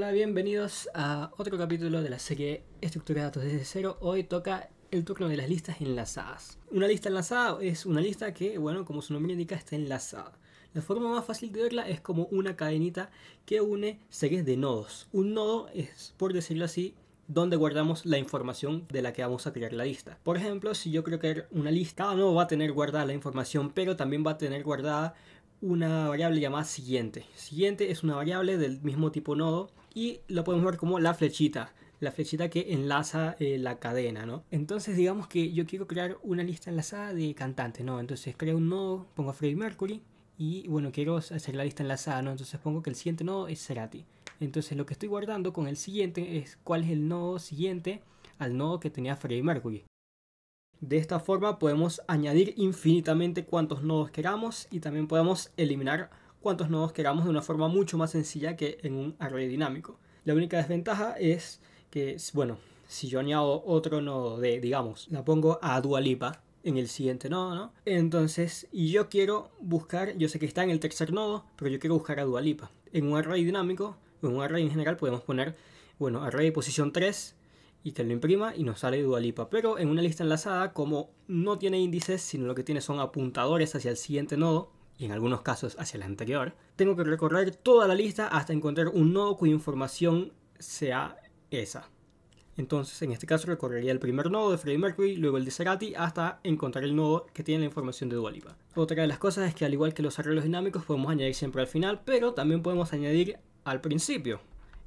Hola, bienvenidos a otro capítulo de la serie Estructura de datos desde cero. Hoy toca el turno de las listas enlazadas. Una lista enlazada es una lista que, bueno, como su nombre indica, está enlazada. La forma más fácil de verla es como una cadenita que une series de nodos. Un nodo es, por decirlo así, donde guardamos la información de la que vamos a crear la lista. Por ejemplo, si yo quiero crear una lista, cada nodo va a tener guardada la información, pero también va a tener guardada una variable llamada siguiente. Siguiente es una variable del mismo tipo nodo y lo podemos ver como la flechita que enlaza la cadena, ¿no? Entonces digamos que yo quiero crear una lista enlazada de cantantes, ¿no? Entonces creo un nodo, pongo Freddie Mercury y bueno, quiero hacer la lista enlazada, ¿no? Entonces pongo que el siguiente nodo es Cerati. Entonces lo que estoy guardando con el siguiente es cuál es el nodo siguiente al nodo que tenía Freddie Mercury. De esta forma podemos añadir infinitamente cuantos nodos queramos y también podemos eliminar cuantos nodos queramos de una forma mucho más sencilla que en un array dinámico. La única desventaja es que, bueno, si yo añado otro nodo de, digamos, la pongo a Dua Lipa en el siguiente nodo, ¿no? Entonces, y yo quiero buscar, yo sé que está en el tercer nodo, pero yo quiero buscar a Dua Lipa. En un array dinámico, o en un array en general podemos poner, bueno, array de posición 3, y que lo imprima y nos sale Dua Lipa. Pero en una lista enlazada, como no tiene índices, sino lo que tiene son apuntadores hacia el siguiente nodo, y en algunos casos hacia el anterior, tengo que recorrer toda la lista hasta encontrar un nodo cuya información sea esa. Entonces, en este caso recorrería el primer nodo de Freddie Mercury, luego el de Cerati, hasta encontrar el nodo que tiene la información de Dua Lipa. Otra de las cosas es que, al igual que los arreglos dinámicos, podemos añadir siempre al final, pero también podemos añadir al principio.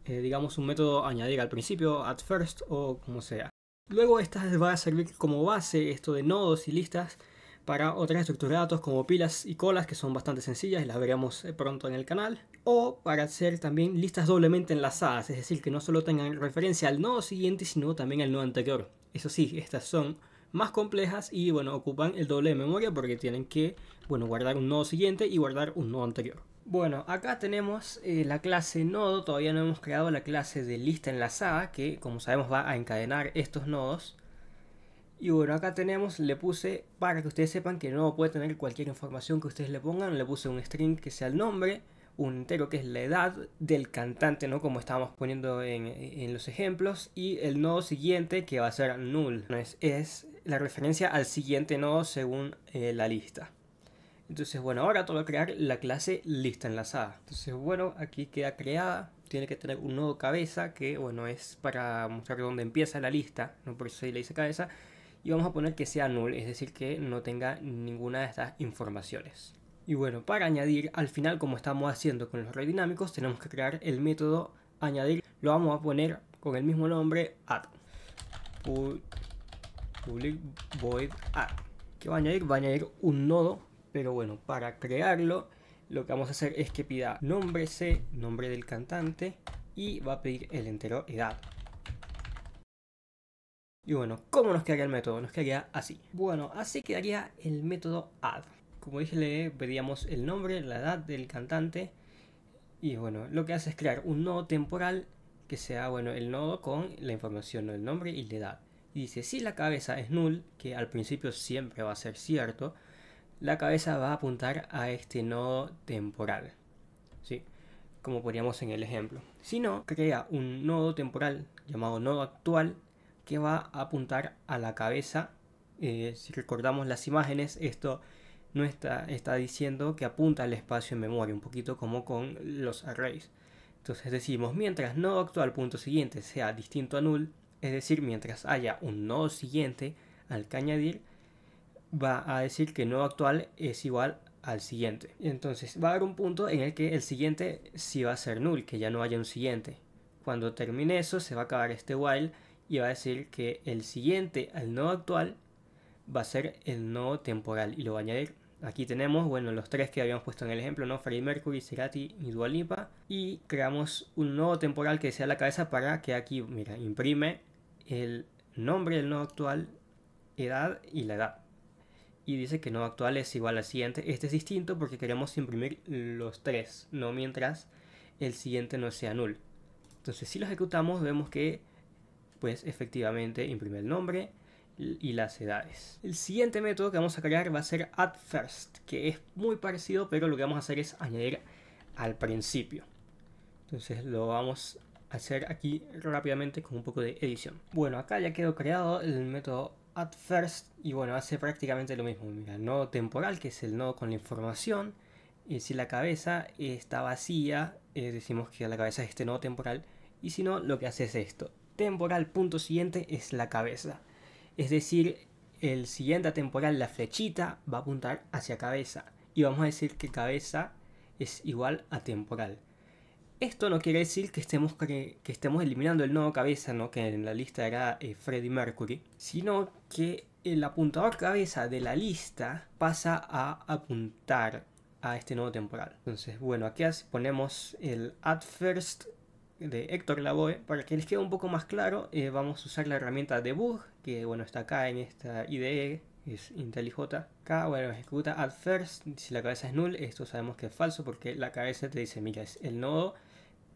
Digamos un método añadir al principio, at first o como sea. Luego estas va a servir como base esto de nodos y listas para otras estructuras de datos como pilas y colas, que son bastante sencillas y las veremos pronto en el canal. O para hacer también listas doblemente enlazadas, es decir, que no solo tengan referencia al nodo siguiente, sino también al nodo anterior. Eso sí, estas son más complejas y bueno, ocupan el doble de memoria porque tienen que, bueno, guardar un nodo siguiente y guardar un nodo anterior. Bueno, acá tenemos la clase nodo, todavía no hemos creado la clase de lista enlazada, que como sabemos va a encadenar estos nodos. Y bueno, acá tenemos, le puse, para que ustedes sepan que el nodo puede tener cualquier información que ustedes le pongan, le puse un string que sea el nombre, un entero que es la edad del cantante, ¿no? Como estábamos poniendo en los ejemplos, y el nodo siguiente que va a ser null, ¿no? Es la referencia al siguiente nodo según la lista. Entonces, bueno, ahora tengo que crear la clase lista enlazada. Entonces, bueno, aquí queda creada. Tiene que tener un nodo cabeza que, bueno, es para mostrar dónde empieza la lista, ¿no? Por eso ahí le hice cabeza. Y vamos a poner que sea null, es decir, que no tenga ninguna de estas informaciones. Y bueno, para añadir al final, como estamos haciendo con los arrays dinámicos, tenemos que crear el método añadir. Lo vamos a poner con el mismo nombre, add. Public void add. ¿Qué va a añadir? Va a añadir un nodo. Pero bueno, para crearlo, lo que vamos a hacer es que pida nombre C, nombre del cantante, y va a pedir el entero edad. Y bueno, ¿cómo nos quedaría el método? Nos quedaría así. Bueno, así quedaría el método add. Como dije, le pedíamos el nombre, la edad del cantante. Y bueno, lo que hace es crear un nodo temporal que sea, bueno, el nodo con la información, ¿no? El nombre y la edad. Y dice, si la cabeza es null, que al principio siempre va a ser cierto, la cabeza va a apuntar a este nodo temporal, ¿sí? Como poníamos en el ejemplo. Si no, crea un nodo temporal llamado nodo actual que va a apuntar a la cabeza. Si recordamos las imágenes, esto no está diciendo que apunta al espacio en memoria, un poquito como con los arrays. Entonces decimos, mientras nodo actual punto siguiente sea distinto a null, es decir, mientras haya un nodo siguiente al que añadir, va a decir que el nodo actual es igual al siguiente. Entonces va a haber un punto en el que el siguiente sí va a ser null, que ya no haya un siguiente. Cuando termine eso se va a acabar este while y va a decir que el siguiente al nodo actual va a ser el nodo temporal y lo va a añadir. Aquí tenemos, bueno, los tres que habíamos puesto en el ejemplo, ¿no? Freddie Mercury, Cerati y Dua Lipa. Y creamos un nodo temporal que sea la cabeza para que aquí, mira, imprime el nombre del nodo actual, edad y la edad. Y dice que nodo actual es igual al siguiente. Este es distinto porque queremos imprimir los tres, no mientras el siguiente no sea null. Entonces si lo ejecutamos vemos que pues efectivamente imprime el nombre y las edades. El siguiente método que vamos a crear va a ser add first, que es muy parecido, pero lo que vamos a hacer es añadir al principio. Entonces lo vamos hacer aquí rápidamente con un poco de edición. Bueno, acá ya quedó creado el método addFirst y bueno, hace prácticamente lo mismo. Mira, el nodo temporal, que es el nodo con la información, y si la cabeza está vacía, decimos que la cabeza es este nodo temporal, y si no, lo que hace es esto. Temporal punto siguiente es la cabeza, es decir, el siguiente temporal, la flechita, va a apuntar hacia cabeza, y vamos a decir que cabeza es igual a temporal. Esto no quiere decir que estemos eliminando el nodo cabeza, ¿no? Que en la lista era Freddie Mercury, sino que el apuntador cabeza de la lista pasa a apuntar a este nodo temporal. Entonces, bueno, aquí ponemos el addFirst de Héctor Lavoe. Para que les quede un poco más claro, vamos a usar la herramienta debug, que bueno, está acá en esta IDE, es IntelliJ. Acá, bueno, ejecuta addFirst. Si la cabeza es null, esto sabemos que es falso porque la cabeza te dice, mira, es el nodo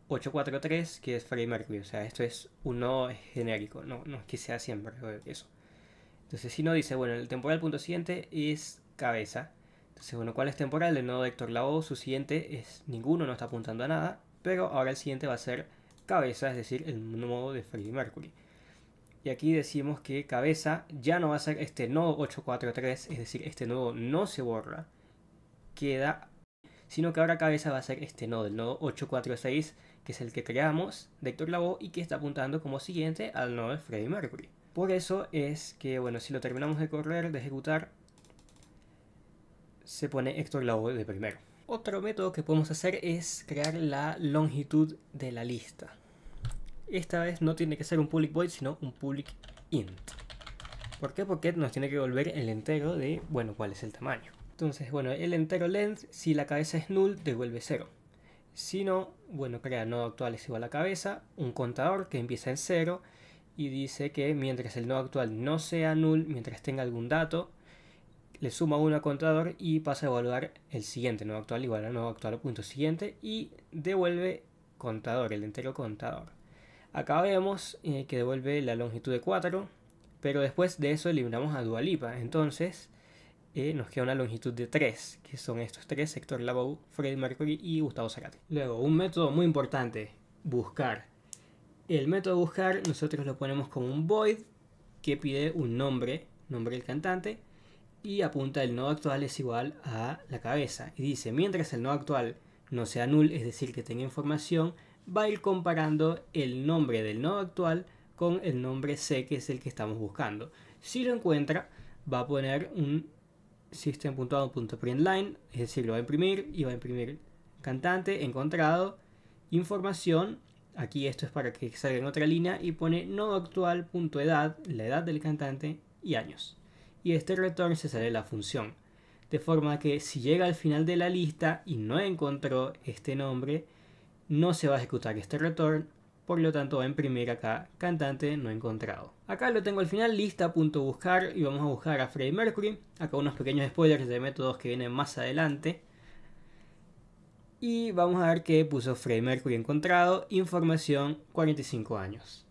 843 que es Freddie Mercury. O sea, esto es un nodo genérico, no es que sea siempre eso. Entonces, si no, dice, bueno, el temporal punto siguiente es cabeza. Entonces, bueno, ¿cuál es temporal? El nodo de Héctor Lavoe, su siguiente es ninguno, no está apuntando a nada. Pero ahora el siguiente va a ser cabeza, es decir, el nodo de Freddie Mercury. Y aquí decimos que cabeza ya no va a ser este nodo 843, es decir, este nodo no se borra, queda, sino que ahora cabeza va a ser este nodo, el nodo 846, que es el que creamos de Héctor Lavoe y que está apuntando como siguiente al nodo de Freddie Mercury. Por eso es que, bueno, si lo terminamos de correr, de ejecutar, se pone Héctor Lavoe de primero. Otro método que podemos hacer es crear la longitud de la lista. Esta vez no tiene que ser un public void, sino un public int. ¿Por qué? Porque nos tiene que devolver el entero de, bueno, cuál es el tamaño. Entonces, bueno, el entero length, si la cabeza es null, devuelve 0. Si no, bueno, crea nodo actual es igual a cabeza, un contador que empieza en 0 y dice que mientras el nodo actual no sea null, mientras tenga algún dato, le suma 1 al contador y pasa a evaluar el siguiente nodo actual igual a nodo actual punto siguiente y devuelve contador, el entero contador. Acá vemos que devuelve la longitud de 4, pero después de eso eliminamos a Dua Lipa. Entonces nos queda una longitud de 3, que son estos 3, Héctor Lavoe, Freddie Mercury y Gustavo Cerati. Luego, un método muy importante, buscar. El método buscar nosotros lo ponemos como un void que pide un nombre del cantante, y apunta el nodo actual es igual a la cabeza. Y dice, mientras el nodo actual no sea null, es decir, que tenga información, va a ir comparando el nombre del nodo actual con el nombre C, que es el que estamos buscando. Si lo encuentra, va a poner un system.out.println, es decir, lo va a imprimir y va a imprimir cantante, encontrado, información. Aquí esto es para que salga en otra línea y pone nodo actual.edad, la edad del cantante y años. Y este return se sale de la función. De forma que si llega al final de la lista y no encontró este nombre, no se va a ejecutar este return, por lo tanto va a imprimir acá cantante no encontrado. Acá lo tengo al final, lista.buscar, y vamos a buscar a Freddie Mercury. Acá unos pequeños spoilers de métodos que vienen más adelante. Y vamos a ver que puso Freddie Mercury encontrado, información 45 años.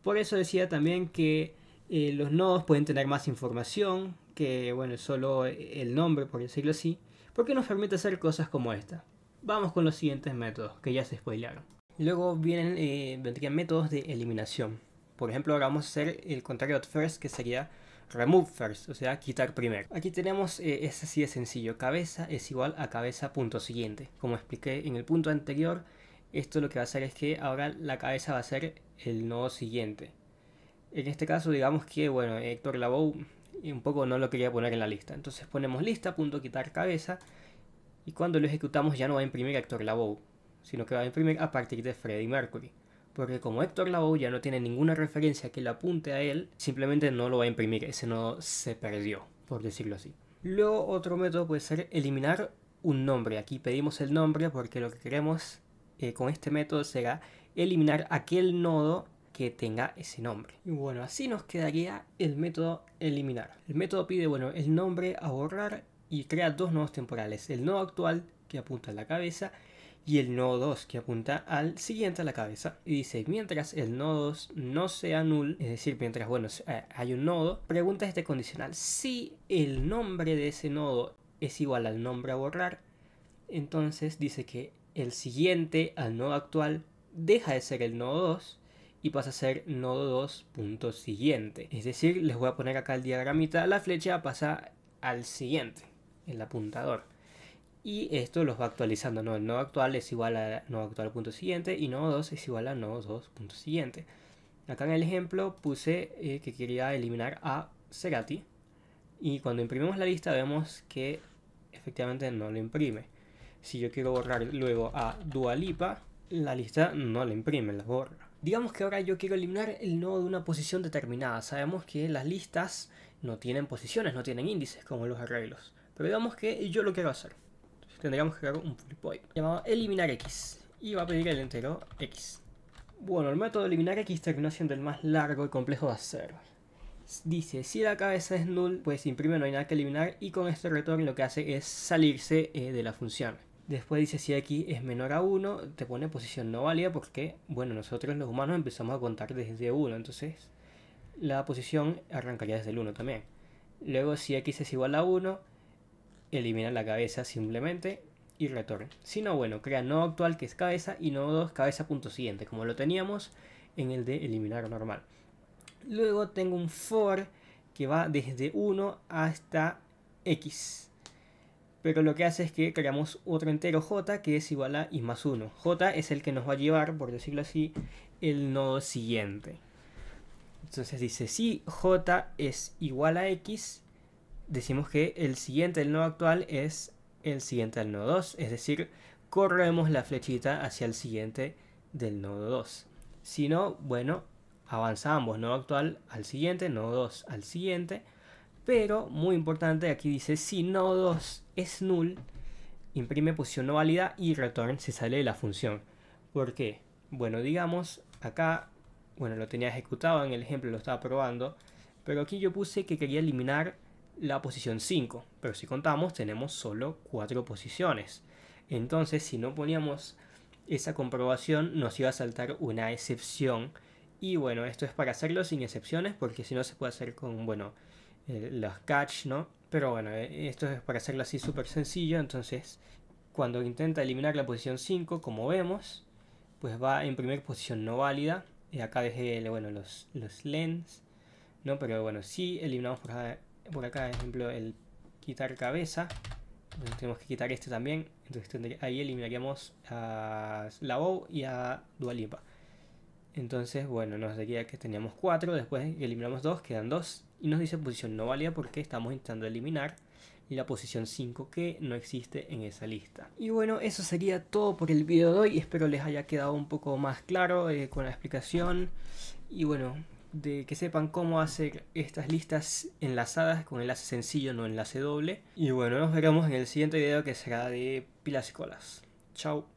Por eso decía también que los nodos pueden tener más información que, bueno, solo el nombre, por decirlo así, porque nos permite hacer cosas como esta. Vamos con los siguientes métodos que ya se spoilearon. Luego vendrían métodos de eliminación. Por ejemplo, ahora vamos a hacer el contrario de first, que sería remove first, o sea, quitar primero. Aquí tenemos, es así de sencillo, cabeza es igual a cabeza punto siguiente. Como expliqué en el punto anterior, esto lo que va a hacer es que ahora la cabeza va a ser el nodo siguiente. En este caso, digamos que, bueno, Héctor Lavoe un poco no lo quería poner en la lista. Entonces ponemos lista.quitar cabeza y cuando lo ejecutamos ya no va a imprimir a Héctor Lavoe, sino que va a imprimir a partir de Freddie Mercury. Porque como Héctor Lavoe ya no tiene ninguna referencia que le apunte a él, simplemente no lo va a imprimir, ese nodo se perdió, por decirlo así. Luego otro método puede ser eliminar un nombre. Aquí pedimos el nombre porque lo que queremos con este método será eliminar aquel nodo que tenga ese nombre. Y bueno, así nos quedaría el método eliminar. El método pide, bueno, el nombre a borrar y crea dos nodos temporales. El nodo actual que apunta a la cabeza y el nodo 2 que apunta al siguiente a la cabeza. Y dice, mientras el nodo 2 no sea null, es decir, mientras, bueno, hay un nodo, pregunta este condicional. Si el nombre de ese nodo es igual al nombre a borrar, entonces dice que el siguiente al nodo actual deja de ser el nodo 2 y pasa a ser nodo 2 punto siguiente. Es decir, les voy a poner acá el diagramita, la flecha pasa al siguiente, el apuntador. Y esto los va actualizando, ¿no? El nodo actual es igual a nodo actual punto siguiente y nodo 2 es igual a nodo 2 punto siguiente. Acá en el ejemplo puse que quería eliminar a Cerati. Y cuando imprimimos la lista vemos que efectivamente no lo imprime. Si yo quiero borrar luego a Dua Lipa, la lista no la imprime, la borra. Digamos que ahora yo quiero eliminar el nodo de una posición determinada. Sabemos que las listas no tienen posiciones, no tienen índices como los arreglos. Pero digamos que yo lo quiero hacer. Entonces tendríamos que crear un flip llamado eliminar x. Y va a pedir el entero x. Bueno, el método de eliminar x terminó siendo el más largo y complejo de hacer. Dice, si la cabeza es null, pues imprime, no hay nada que eliminar, y con este return lo que hace es salirse de la función. Después dice, si x es menor a 1, te pone posición no válida porque, bueno, nosotros los humanos empezamos a contar desde 1, entonces la posición arrancaría desde el 1 también. Luego, si x es igual a 1, elimina la cabeza simplemente y return. Si no, bueno, crea nodo actual que es cabeza y nodo 2 cabeza punto siguiente, como lo teníamos en el de eliminar normal. Luego tengo un for que va desde 1 hasta x. Pero lo que hace es que creamos otro entero j que es igual a i más 1. J es el que nos va a llevar, por decirlo así, el nodo siguiente. Entonces dice, si j es igual a x, decimos que el siguiente del nodo actual es el siguiente del nodo 2. Es decir, corremos la flechita hacia el siguiente del nodo 2. Si no, bueno, avanzamos nodo actual al siguiente, nodo 2 al siguiente. Pero, muy importante, aquí dice, si nodo 2 es null, imprime posición no válida y return se sale de la función. ¿Por qué? Bueno, digamos, acá, bueno, lo tenía ejecutado en el ejemplo, lo estaba probando. Pero aquí yo puse que quería eliminar la posición 5. Pero si contamos, tenemos solo 4 posiciones. Entonces, si no poníamos esa comprobación, nos iba a saltar una excepción. Y bueno, esto es para hacerlo sin excepciones, porque si no se puede hacer con, bueno, los catch, ¿no? Pero bueno, esto es para hacerlo así súper sencillo. Entonces, cuando intenta eliminar la posición 5, como vemos, pues va a imprimir posición no válida. Y acá dejé, bueno, los lens, ¿no? Pero bueno, si eliminamos por acá, por ejemplo, el quitar cabeza, entonces tenemos que quitar este también. Entonces ahí eliminaríamos a Lavou y a Dua Lipa. Entonces, bueno, nos diría que teníamos 4, después eliminamos 2, quedan 2. Y nos dice posición no válida porque estamos intentando eliminar la posición 5 que no existe en esa lista. Y bueno, eso sería todo por el video de hoy. Espero les haya quedado un poco más claro con la explicación. Y bueno, de que sepan cómo hacer estas listas enlazadas con enlace sencillo, no enlace doble. Y bueno, nos veremos en el siguiente video que será de pilas y colas. Chao.